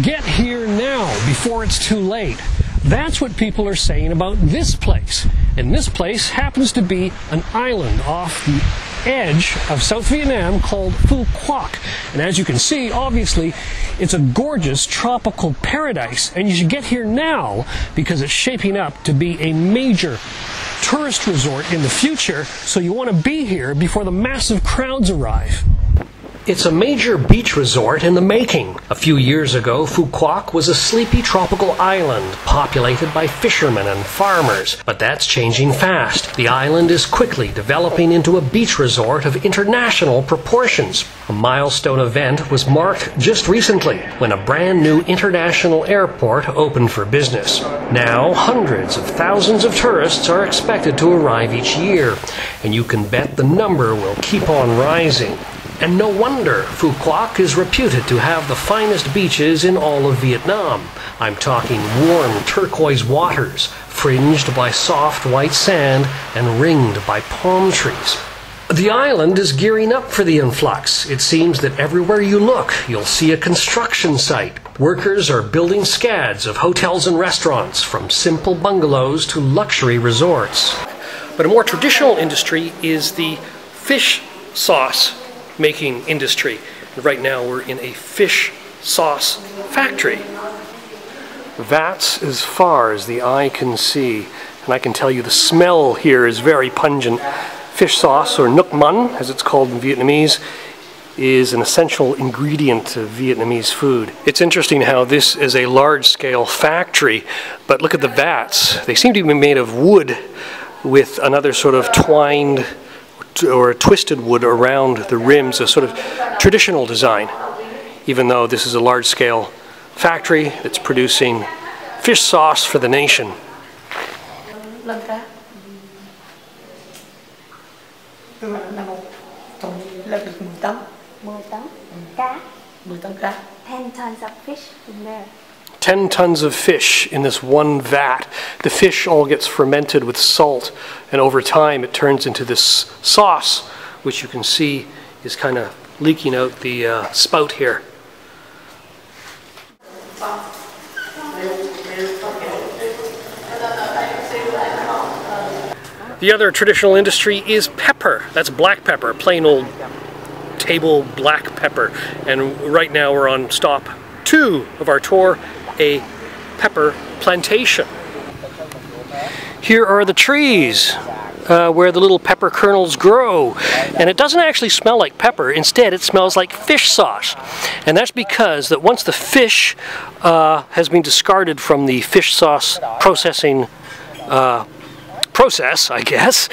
Get here now before it's too late. That's what people are saying about this place. And this place happens to be an island off the edge of South Vietnam called Quoc. And as you can see, obviously, it's a gorgeous tropical paradise. And you should get here now because it's shaping up to be a major tourist resort in the future. So you want to be here before the massive crowds arrive. It's a major beach resort in the making. A few years ago, Phu Quoc was a sleepy tropical island populated by fishermen and farmers. But that's changing fast. The island is quickly developing into a beach resort of international proportions. A milestone event was marked just recently when a brand new international airport opened for business. Now, hundreds of thousands of tourists are expected to arrive each year, and you can bet the number will keep on rising. And no wonder Phu Quoc is reputed to have the finest beaches in all of Vietnam. I'm talking warm turquoise waters, fringed by soft white sand and ringed by palm trees. The island is gearing up for the influx. It seems that everywhere you look, you'll see a construction site. Workers are building scads of hotels and restaurants, from simple bungalows to luxury resorts. But a more traditional industry is the fish sauce making industry. Right now we're in a fish sauce factory. Vats as far as the eye can see, and I can tell you the smell here is very pungent. Fish sauce, or nuoc man as it's called in Vietnamese, is an essential ingredient of Vietnamese food. It's interesting how this is a large-scale factory, but look at the vats. They seem to be made of wood with another sort of twined or twisted wood around the rims, a sort of traditional design, even though this is a large-scale factory that's producing fish sauce for the nation. $10 tons of fish in there. 10 tons of fish in this one vat. The fish all gets fermented with salt, and over time it turns into this sauce, which you can see is kind of leaking out the spout here. The other traditional industry is pepper. That's black pepper, plain old table black pepper. And right now we're on stop 2 of our tour, a pepper plantation. Here are the trees where the little pepper kernels grow, and it doesn't actually smell like pepper. Instead, it smells like fish sauce, and that's because that once the fish has been discarded from the fish sauce processing process, I guess,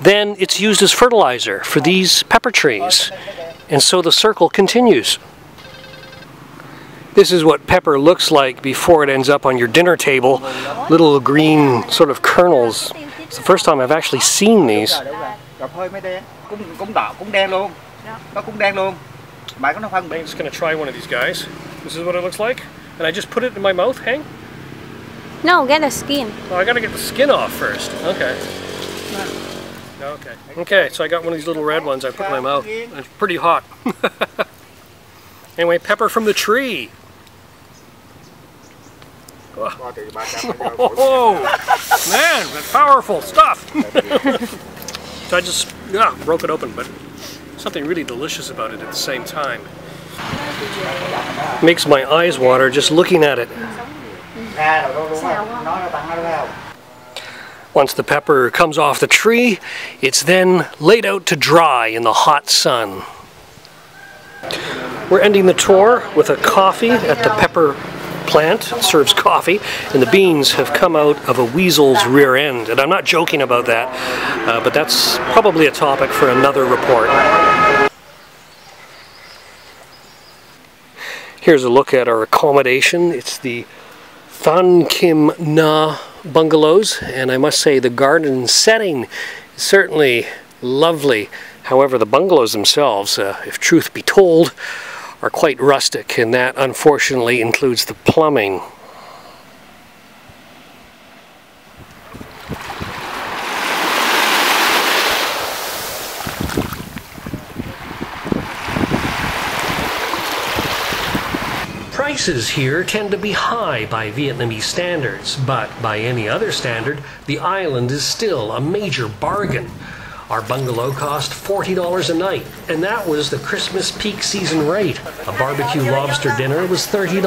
then it's used as fertilizer for these pepper trees, and so the circle continues. This is what pepper looks like before it ends up on your dinner table. Little green sort of kernels. It's the first time I've actually seen these. I'm just going to try one of these guys. This is what it looks like. And I just put it in my mouth, Hang? No, get the skin. Oh, I got to get the skin off first. Okay. Okay. Okay, so I got one of these little red ones I put in my mouth. It's pretty hot. Anyway, pepper from the tree. Oh, man, that's powerful stuff. So I just broke it open, but something really delicious about it at the same time. Makes my eyes water just looking at it. Once the pepper comes off the tree, it's then laid out to dry in the hot sun. We're ending the tour with a coffee at the pepper plant. It serves coffee, and the beans have come out of a weasel's rear end. And I'm not joking about that, but that's probably a topic for another report. Here's a look at our accommodation. It's the Than Kim Na bungalows, and I must say the garden setting is certainly lovely. However, the bungalows themselves, if truth be told, are quite rustic, and that unfortunately includes the plumbing. prices here tend to be high by Vietnamese standards, but by any other standard, the island is still a major bargain. Our bungalow cost $40 a night, and that was the Christmas peak season rate. A barbecue lobster dinner was $30,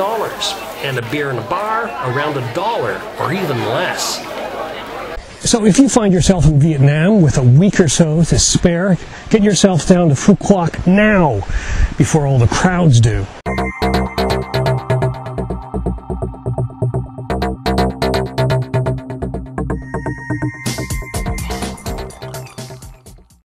and a beer in a bar around $1 or even less. So if you find yourself in Vietnam with a week or so to spare, get yourself down to Quoc now, before all the crowds do.